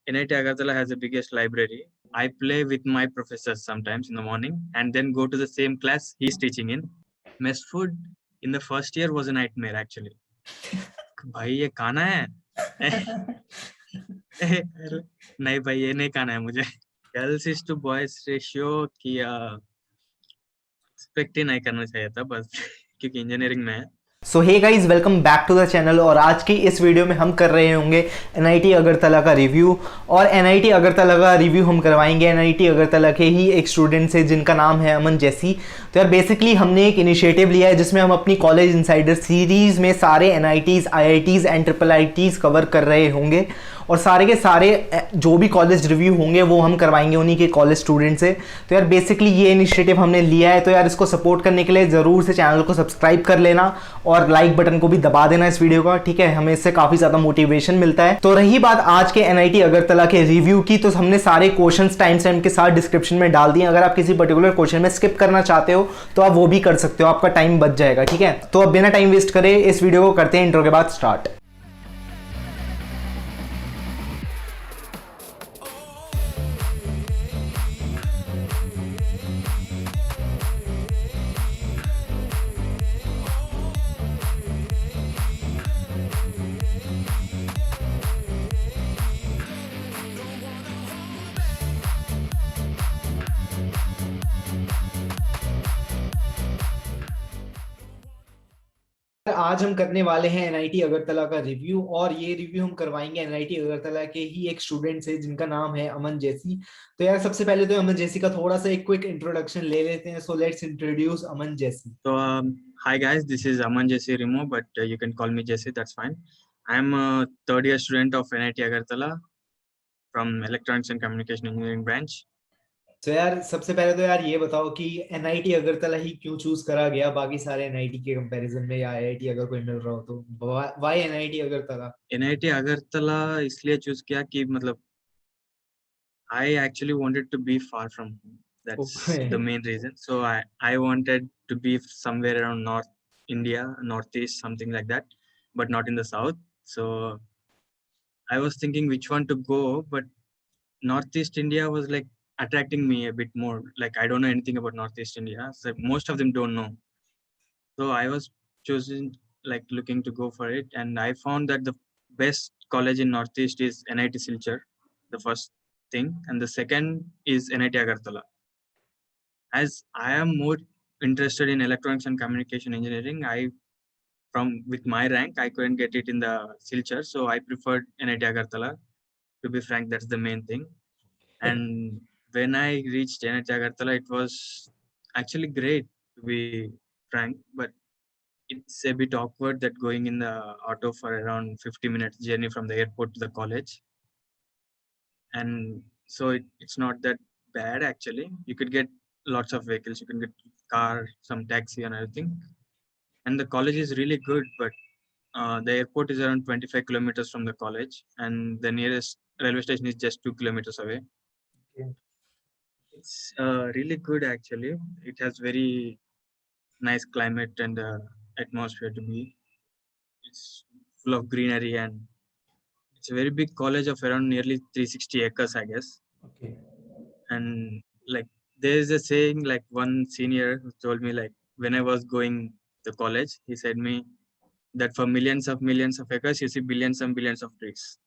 NIT Agartala has the biggest library. I play with my professors sometimes in the morning and then go to the same class he's teaching in. Mess food in the first year was a nightmare actually. भाई ये खाना है नहीं भाई ये नहीं खाना है मुझे. Girls is to boys ratio की एक्सपेक्ट ही नहीं करना चाहिए था बस क्योंकि इंजीनियरिंग में है. So hey guys, welcome back to the channel. और आज की इस वीडियो में हम कर रहे होंगे एनआईटी अगरतला का रिव्यू। और एनआईटी अगरतला का रिव्यू हम करवाएंगे एनआईटी अगरतला के ही एक स्टूडेंट से जिनका नाम है अमन जैसी। तो यार बेसिकली हमने एक इनिशिएटिव लिया है जिसमें हम अपनी कॉलेज इनसाइडर सीरीज़ में सारे NITs, IITs and triple ITs cover कर रहे होंगे। और सारे के सारे जो भी कॉलेज रिव्यू होंगे वो हम करवाएंगे उन्हीं के कॉलेज स्टूडेंट से। तो यार बेसिकली ये इनिशिएटिव हमने लिया है, तो यार इसको सपोर्ट करने के लिए ज़रूर से चैनल को सब्सक्राइब कर लेना और लाइक बटन को भी दबा देना इस वीडियो का, ठीक है। हमें इससे काफ़ी ज़्यादा मोटिवेशन मिलता है। तो रही बात आज के एनआईटी अगरतला के रिव्यू की, तो हमने सारे क्वेश्चंस टाइम स्टैम्प के साथ डिस्क्रिप्शन में डाल दिए। अगर आप किसी पर्टिकुलर क्वेश्चन में स्किप करना चाहते हो तो आप वो भी कर सकते हो, आपका टाइम बच जाएगा, ठीक है। तो अब बिना टाइम वेस्ट करे इस वीडियो को करते हैं इंट्रो के बाद स्टार्ट। आज हम करने वाले हैं एनआईटी अगरतला का रिव्यू, और ये रिव्यू हम करवाएंगे एनआईटी अगरतला के ही एक स्टूडेंट से जिनका नाम है अमन जैसी। तो यार सबसे पहले तो अमन जैसी का थोड़ा सा एक क्विक इंट्रोडक्शन ले लेते हैं। सो लेट्स इंट्रोड्यूस अमन जैसी। So hi guys, this is Aman Jesse Rimo, but you can call me Jesse, that's fine. I'm a third year student of NIT Agartala from Electronics and Communication Engineering branch. तो यार सबसे पहले तो यार ये बताओ कि एनआईटी अगरतला ही क्यों चूज करा गया बाकी सारे एनआईटी के कंपैरिजन में, या आईआईटी अगर कोई मिल रहा हो तो why NIT Agartala? NIT Agartala इसलिए चूज किया कि मतलब I actually wanted to be far from home. That's the main reason. So I wanted to be somewhere around North India, Northeast, something like that, but not in the South. So I was thinking which one to go, but Northeast India was like attracting me a bit more. Like I don't know anything about Northeast India, so most of them don't know. So I was choosing, like looking to go for it, and I found that the best college in Northeast is NIT Silchar, the first thing, and the second is NIT Agartala. As I am more interested in electronics and communication engineering, from with my rank, I couldn't get it in the Silchar, so I preferred NIT Agartala. To be frank, that's the main thing. And when I reached NIT Agartala, it was actually great, to be frank, but it's a bit awkward that going in the auto for around 50 minutes journey from the airport to the college. And so it's not that bad actually. You could get lots of vehicles. You can get car, some taxi and everything. And the college is really good, but the airport is around 25 kilometers from the college, and the nearest railway station is just 2 kilometers away. Okay. It's really good actually. It has very nice climate and atmosphere to be. It's full of greenery, and it's a very big college of around nearly 360 acres, I guess. Okay. And like there's a saying, like one senior who told me, like when I was going to college, he said me that for millions of acres, you see billions and billions of trees.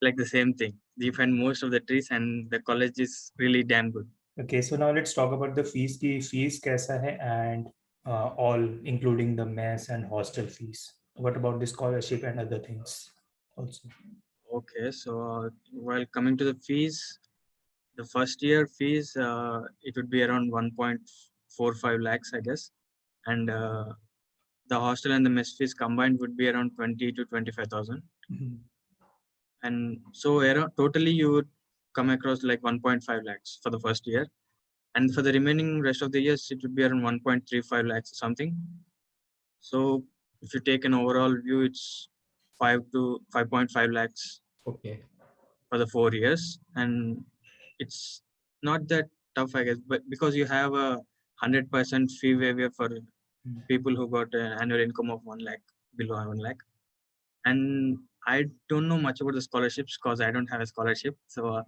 Like the same thing. You find most of the trees, and the college is really damn good. Okay, so now let's talk about the fees. की fees कैसा है, and all including the mess and hostel fees. What about the scholarship and other things also? Okay, so while coming to the fees, the first year fees, it would be around 1.45 lakhs, I guess. And the hostel and the mess fees combined would be around 20 to 25,000. And so around, totally you would come across like 1.5 lakhs for the first year. And for the remaining rest of the years, it would be around 1.35 lakhs or something. So if you take an overall view, it's 5 to 5.5 lakhs. Okay. For the 4 years. And it's not that tough, I guess, but because you have a 100% fee waiver for people who got an annual income of 1 lakh, below 1 lakh. And I don't know much about the scholarships because I don't have a scholarship. So,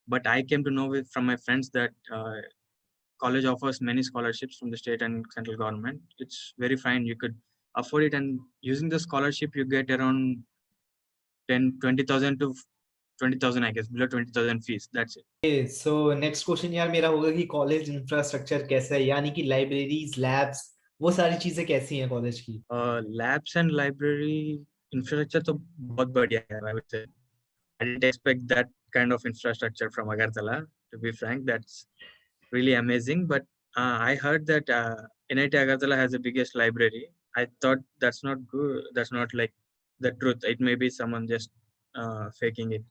but I came to know from my friends that college offers many scholarships from the state and central government. It's very fine. You could afford it, and using the scholarship, you get around 20,000 to 20,000, I guess, below 20,000 fees. That's it. So next question यार मेरा होगा कि college infrastructure कैसा है, यानी कि libraries, labs, वो सारी चीजें कैसी हैं कॉलेज की? Labs and library infrastructure तो बहुत बढ़िया है, I would say. I didn't expect that kind of infrastructure from Agartala. To be frank, that's really amazing. But I heard that NIT Agartala has the biggest library. I thought that's not good. That's not like the truth. It may be someone just faking it.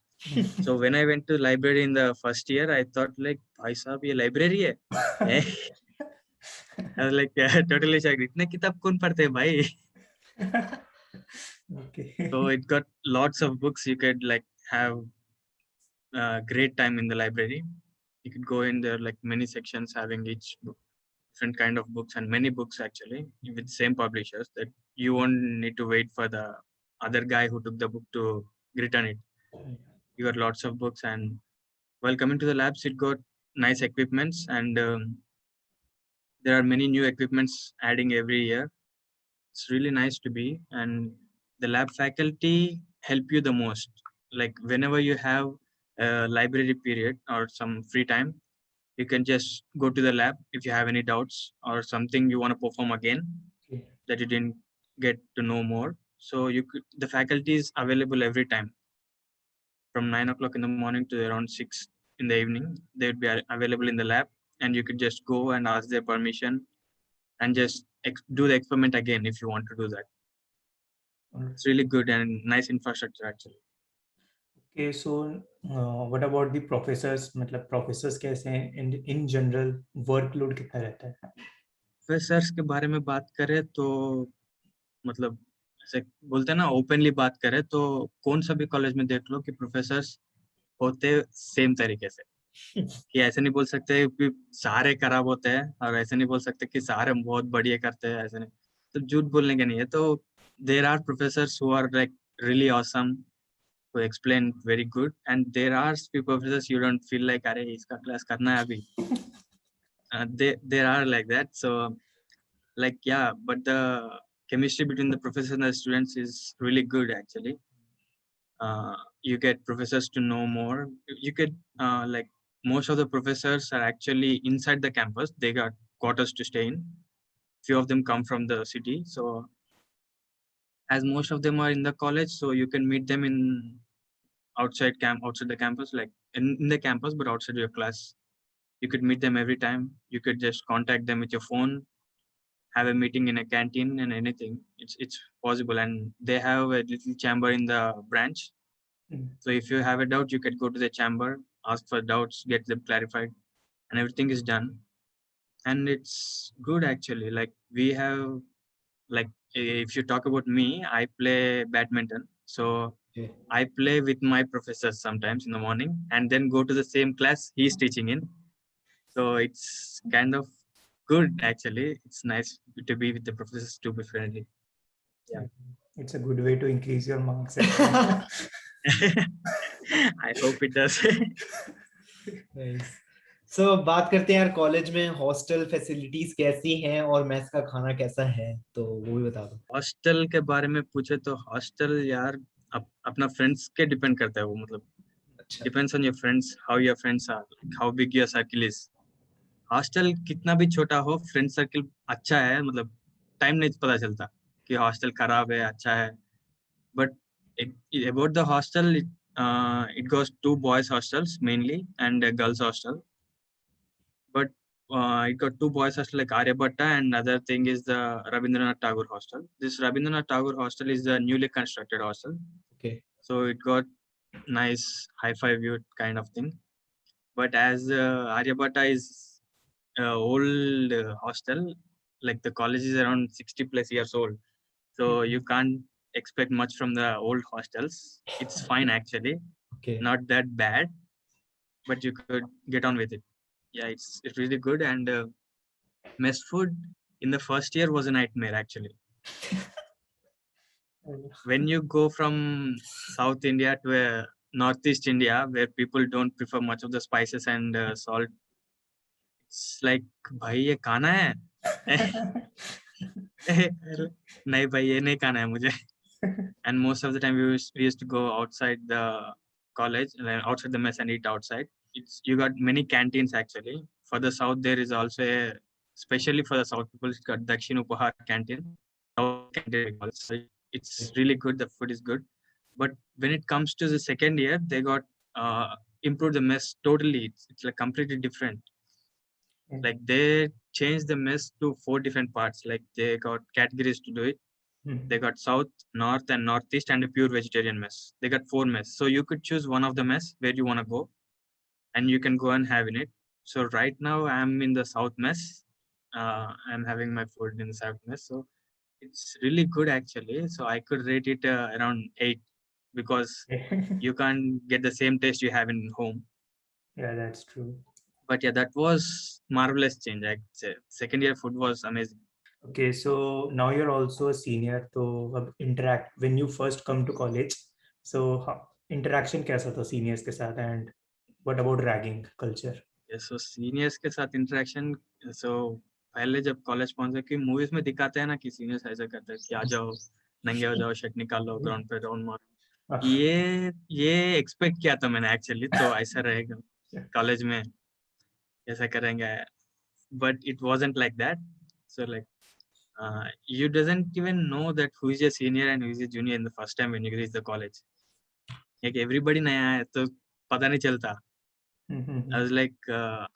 So when I went to library in the first year, I thought like, भाई साहब ये library है? I was like totally shocked. इतने किताब कौन पढ़ते हैं भाई? Okay. So it got lots of books. You could like have great time in the library. You could go in there like many sections having each book, different kind of books, and many books actually with same publishers, that you won't need to wait for the other guy who took the book to return it. You got lots of books, and while coming to the labs, it got nice equipments, and there are many new equipments adding every year. It's really nice to be, and the lab faculty help you the most. Like whenever you have a library period or some free time, you can just go to the lab if you have any doubts or something you want to perform again that you didn't get to know more. So the faculty is available every time from 9 o'clock in the morning to around 6 in the evening. They would be available in the lab, and you could just go and ask their permission and just do the experiment again if you want to do that. It's really good and nice infrastructure actually. Okay, so what about the professors? मतलब professors कैसे हैं in general, workload कितना रहता है? Professors के बारे में बात करें तो मतलब ऐसे बोलते हैं ना, ओपनली बात करें तो कौन सा भी कॉलेज में देख लो कि प्रोफेसर्स होते सेम तरीके से, कि ऐसे नहीं बोल सकते कि सारे खराब होते हैं और ऐसे नहीं बोल सकते कि सारे बहुत बढ़िया करते हैं, ऐसे नहीं, तो झूठ बोलने का नहीं है. तो there are professors who are like really awesome, who explain very good, and there are few professors you don't feel like अरे इसका क्लास करना है अभी. There are like that. So like yeah, but the chemistry between the professors and the students is really good actually. You get professors to know more. You get like most of the professors are actually inside the campus. They got quarters to stay in. Few of them come from the city, so as most of them are in the college, so you can meet them in outside the campus, like in the campus but outside your class. You could meet them every time. You could just contact them with your phone, have a meeting in a canteen and anything. It's possible, and they have a little chamber in the branch. So if you have a doubt, you could go to the chamber, ask for doubts, get them clarified, and everything is done. And it's good actually. Like we have, like if you talk about me, I play badminton. So I play with my professors sometimes in the morning and then go to the same class he's teaching in. So it's kind of good actually. It's nice to be with the professors, to be friendly. Yeah. It's a good way to increase your marks. I hope it does. Nice. So बात करते हैं यार college में hostel facilities कैसी हैं और mess का खाना कैसा है, तो वो भी बता दो. हॉस्टल के बारे में पूछे तो हॉस्टल यार अपना फ्रेंड्स के डिपेंड करता है वो, मतलब depends on your friends, how your friends are, how big your circle is. Hostel कितना भी छोटा हो, फ्रेंड सर्किल अच्छा है, मतलब टाइम नहीं पता चलता कि हॉस्टल खराब है अच्छा है. But about the hostel, it goes two boys hostels mainly and a girls hostel. But it got two boys hostel like Aryabhatta, and other thing is the Rabindranath Tagore hostel. This Rabindranath Tagore hostel is the newly constructed hostel. Okay. So it got nice hi-fi view kind of thing. But as Aryabhatta is old hostel, like the college is around 60 plus years old. So you can't expect much from the old hostels. It's fine actually. Okay. Not that bad, but you could get on with it. Yeah, it's really good. And mess food in the first year was a nightmare actually. when you go from South India to Northeast India, where people don't prefer much of the spices and salt, it's like, भाई ये खाना है? नहीं भाई ये नहीं खाना है मुझे. And most of the time we used to go outside the college, like outside the mess and eat outside. You got many canteens actually. For the south there is also especially for the south people, it's got Dakshin Upahar canteen. South canteen we call it. So it's really good. The food is good. But when it comes to the second year, they got improved the mess totally. It's like completely different. Like they changed the mess to 4 different parts. Like they got categories to do it. They got south, north, and northeast, and a pure vegetarian mess. They got 4 mess. So you could choose one of the mess where you want to go, and you can go and have in it. So right now I'm in the south mess. I'm having my food in the south mess. So it's really good actually. So I could rate it around 8 because you can't get the same taste you have in home. Yeah, that's true. But yeah, that was marvelous change. I'd say second year food was amazing. Okay, so now you're also a senior. So interact when you first come to college. So interaction कैसा था seniors के साथ, and what about ragging culture? Yeah, so seniors के साथ interaction. So पहले जब college पहुंचे कि मूवीज में दिखाते हैं ना कि सीनियर्स ऐसा करते हैं कि आ जाओ नंगे हो जाओ शर्ट निकालो ग्राउंड पे राउंड मारो. ये एक्सपेक्ट किया था मैंने एक्चुअली. तो ऐसा रहेगा कॉलेज में ऐसा करेंगे. But it wasn't like that. So like you doesn't even know that who is your senior and who is your junior in the first time when you reach the college. Like everybody नया है तो पता नहीं चलता. I was like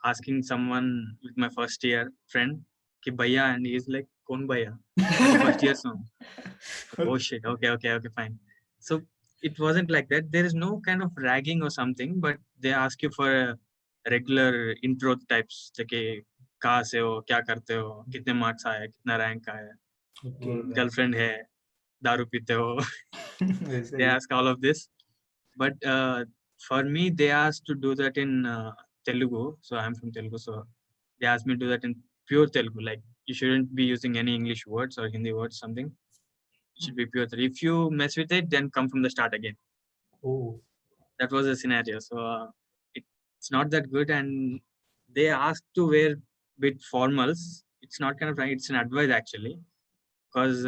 asking someone with my first year friend कि भैया, and he is like कौन भैया? First year song. Oh shit. Okay, fine. So it wasn't like that. There is no kind of ragging or something, but they ask you for a regular intro types. like कहाँ से हो, क्या करते हो, कितने marks आए, कितना rank आया, गर्लफ्रेंड है, दारू पीते हो. They ask all of this, but for me they asked to do that in Telugu. So I'm from Telugu, so they asked me to do that in pure Telugu. Like you shouldn't be using any English words or Hindi words, something. It should be pure Telugu. If you mess with it, then come from the start again. Oh, that was the scenario. So it's not that good, and they asked to wear bit formals. It's not kind of right. It's an advice actually, because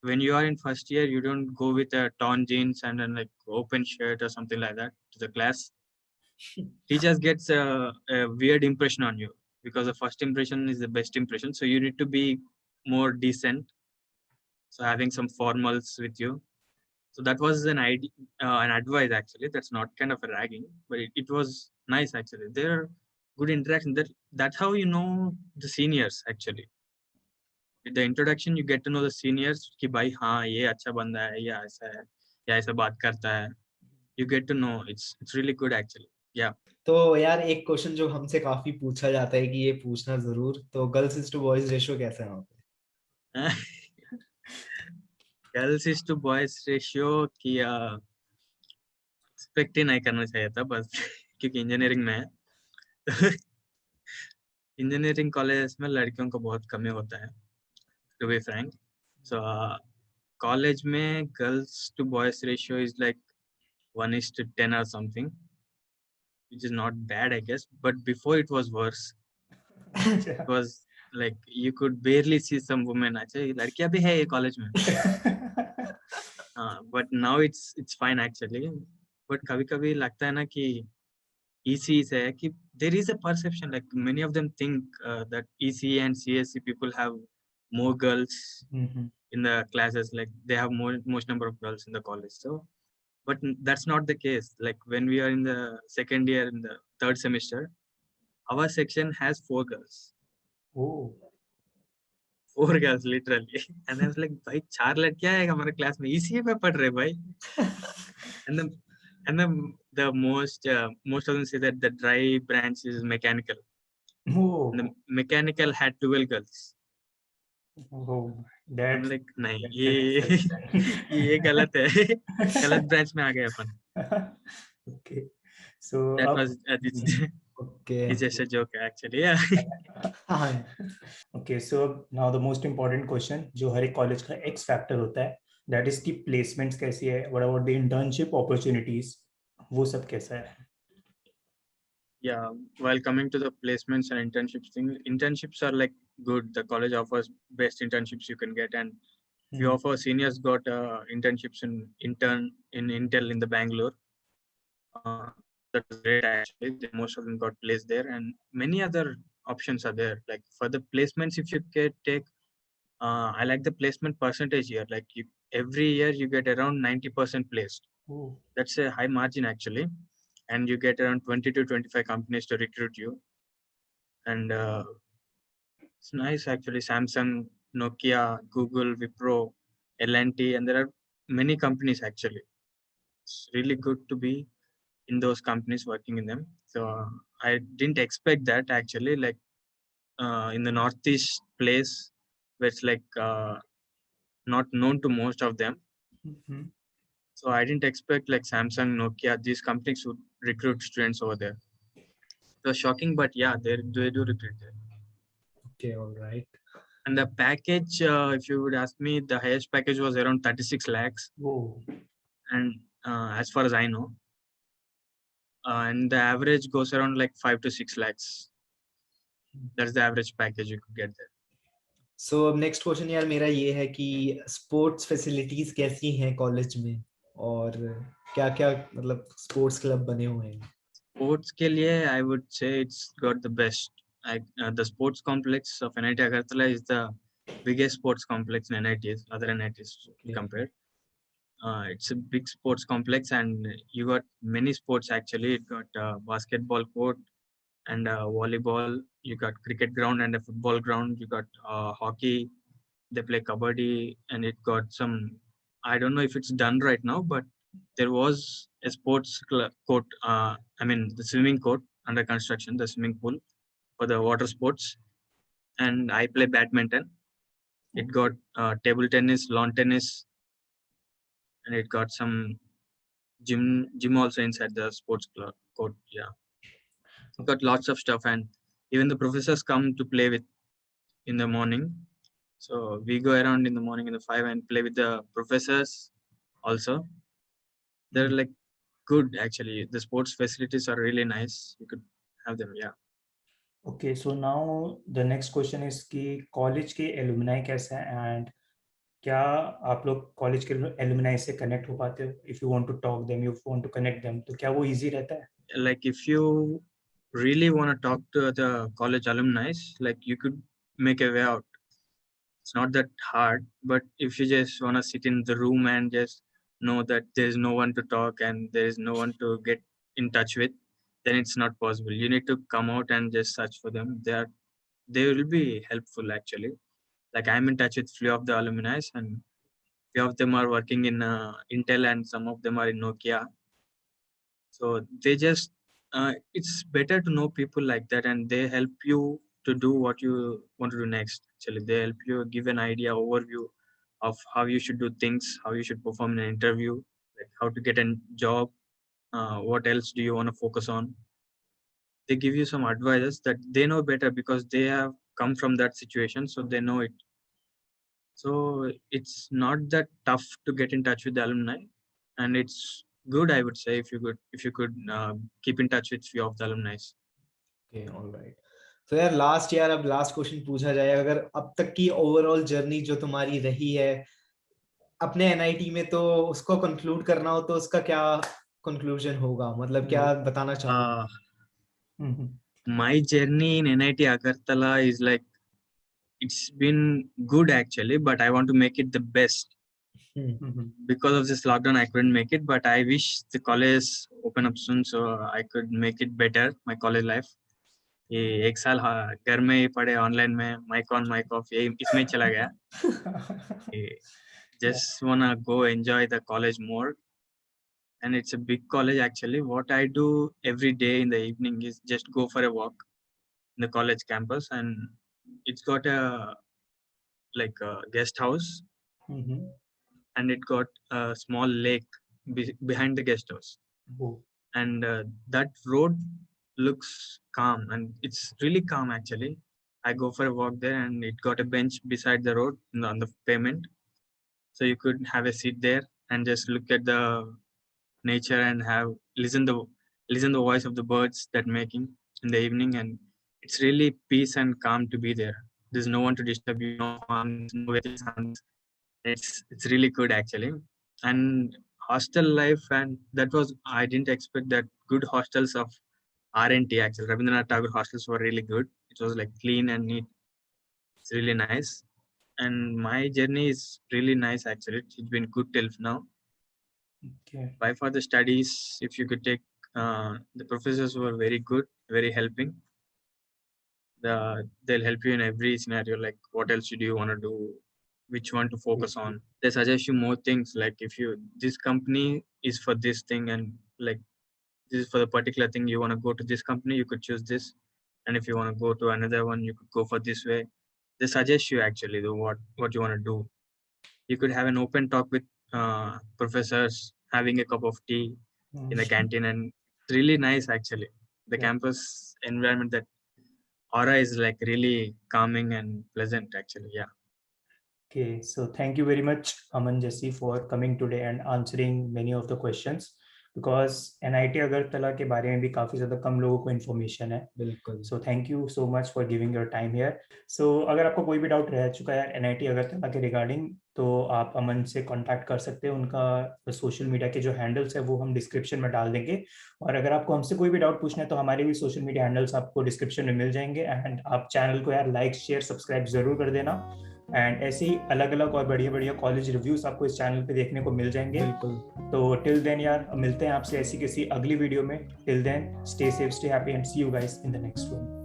when you are in first year, you don't go with a torn jeans and then like open shirt or something like that to the class. Teachers gets a weird impression on you because the first impression is the best impression. So you need to be more decent. So having some formals with you. So that was an idea, an advice actually. That's not kind of a ragging, but it was nice actually. There are good interaction. That's how you know the seniors actually. With the introduction, you get to know the seniors. कि भाई हाँ ये अच्छा बंदा है या ऐसा है या ऐसा बात करता है. You get to know. It's really good actually. Yeah. तो यार एक क्वेश्चन जो हमसे काफी पूछा जाता है कि ये पूछना जरूर, तो girls is to boys ratio कैसा है वहाँ पे? Girls is to boys ratio की एक्सपेक्ट ही नहीं करना चाहिए था बस क्योंकि इंजीनियरिंग में है. इंजीनियरिंग कॉलेज में लड़कियों को बहुत कमी होता है, to be frank. So college में girls to boys ratio is like 1:10 or something, which is not bad I guess, but before it was worse. It was like you could barely see some women. अच्छा लड़कियां भी है ये college में. But now it's fine actually. But कभी-कभी लगता है ना कि EC से कि there is a perception like many of them think that EC and CSC people have more girls in the classes, like they have most number of girls in the college. So but that's not the case. Like when we are in the second year in the third semester, our section has 4 girls. Oh. 4 girls literally. And I was like भाई 4 लड़कियां हैं हमारे class में, ECA में पढ़ रहे भाई. and then the most of them say that the dry branch is mechanical. Oh. And the mechanical had 12 girls. Oh, I'm like नहीं ये गलत है. गलत ब्रांच में आ गए अपन. Okay, so that was okay. It's just a joke actually. Yeah. Okay, so now the most important question जो हर एक college का X factor होता है, That is की placements कैसी है? What about the internship opportunities? वो सब कैसा है? Yeah, while coming to the placements and internships thing, internships are like good. The college offers best internships you can get, and few of our seniors got internships in Intel in the Bangalore. That was great actually. Most of them got placed there, and many other options are there. Like for the placements, if you can take, I like the placement percentage here. Like every year you get around 90% placed. Oh. That's a high margin actually, and you get around 20 to 25 companies to recruit you. And it's nice actually. Samsung, Nokia, Google, Wipro, L&T, and there are many companies actually. It's really good to be in those companies, working in them. So I didn't expect that actually, like in the Northeast place where it's like not known to most of them. So I didn't expect like Samsung, Nokia, these companies would recruit students over there. It was shocking, but yeah, they do recruit there. Okay, all right. And the package, if you would ask me, the highest package was around 36 lakhs. Whoa. And as far as I know, and the average goes around like 5 to 6 lakhs. That's the average package you could get there. सो अब next question यार मेरा ये है कि sports facilities कैसी हैं college में, और क्या क्या मतलब स्पोर्ट्स क्लब बने हुए हैं? स्पोर्ट्स के लिए I would say it's got the best. The sports complex of NIT Agartala is the biggest sports complex in NITs, other NITs compared. It's a big sports complex, and you got many sports actually. It got basketball court and volleyball. You got cricket ground and a football ground. You got hockey. They play kabaddi, and it got some. I don't know if it's done right now, but there was a sports court. I mean, the swimming court under construction, the swimming pool for the water sports. And I play badminton. It got table tennis, lawn tennis, and it got some gym also inside the sports club court. Yeah, it got lots of stuff, and even the professors come to play with in the morning. So we go around in the morning in the 5 and play with the professors also. They're like good actually. The sports facilities are really nice. You could have them. Yeah. Okay, so now the next question is कि college के alumni कैसा है, and क्या आप लोग college के alumni से connect हो पाते हो? If you want to talk them, you want to connect them, तो क्या वो easy रहता है? Like if you really want to talk to the college alumni, like you could make a way out. It's not that hard, but if you just want to sit in the room and just know that there's no one to talk and there's no one to get in touch with, then it's not possible. You need to come out and just search for them. They will be helpful actually. Like I'm in touch with few of the alumni, and few of them are working in Intel and some of them are in Nokia. So they just it's better to know people like that, and they help you to do what you want to do next. Actually, they help you give an idea, overview of how you should do things, how you should perform in an interview, like how to get a job, what else do you want to focus on. They give you some advices that they know better because they have come from that situation, so they know it. So it's not that tough to get in touch with the alumni, and it's good, I would say, if you could keep in touch with few of the alumni. Okay, all right. तो यार अब last question पूछा जाए, अगर अब तक की overall journey जो तुम्हारी रही है अपने एनआईटी में, तो उसको कंक्लूड करना हो तो उसका क्या कंक्लूजन होगा, मतलब क्या बताना चाहोगे? My journey in NIT Agartala is like, it's been good actually, but I want to make it the best. Because of this lockdown, I couldn't make it, but I wish the college open up soon so I could make it better, my college life. ये एक साल घर में ही पढ़े online में mic on mic off ये इसमें चला गया. Just wanna go enjoy the college more, and it's a big college actually. What I do every day in the evening is just go for a walk in the college campus, and it's got a like a guest house, and it got a small lake behind the guest house. And that road looks calm, and it's really calm actually. I go for a walk there, and it got a bench beside the road on the pavement, so you could have a seat there and just look at the nature and listen the voice of the birds that making in the evening, and it's really peace and calm to be there. There's no one to disturb you, no horns, no vehicle sounds. It's really good actually. And hostel life, and that was, I didn't expect that good hostels of RNT actually. Rabindranath Tagore hostels were really good. It was like clean and neat. It's really nice. And my journey is really nice actually. It's been good till now. Okay. By for the studies, if you could take, the professors were very good, very helping. They'll help you in every scenario, like what else do you want to do, which one to focus on. They suggest you more things, like if you, this company is for this thing, and like this is for the particular thing, you want to go to this company, you could choose this. And if you want to go to another one, you could go for this way. They suggest you actually what you want to do. You could have an open talk with professors, having a cup of tea in the canteen, and it's really nice actually. The campus environment, that aura is like really calming and pleasant actually. Yeah. Okay, so thank you very much, Aman Jassi, for coming today and answering many of the questions, because NIT Agartala के बारे में भी काफी ज्यादा कम लोगों को information है. बिल्कुल. So thank you so much for giving your time here. So अगर आपको कोई भी डाउट रह चुका है NIT अगरतला के रिगार्डिंग, तो आप अमन से कांटेक्ट कर सकते हैं. उनका सोशल मीडिया के जो हैंडल्स है वो हम डिस्क्रिप्शन में डाल देंगे. और अगर आपको हमसे कोई भी डाउट पूछना है तो हमारे भी सोशल मीडिया हैंडल्स आपको डिस्क्रिप्शन में मिल जाएंगे. एंड आप चैनल को यार लाइक शेयर सब्सक्राइब जरूर कर देना. एंड ऐसे ही अलग अलग और बढ़िया बढ़िया कॉलेज रिव्यूज आपको इस चैनल पे देखने को मिल जाएंगे. बिल्कुल. तो टिल देन यार मिलते हैं आपसे ऐसी किसी अगली वीडियो में. Till then stay safe, stay happy and see you guys in the next one.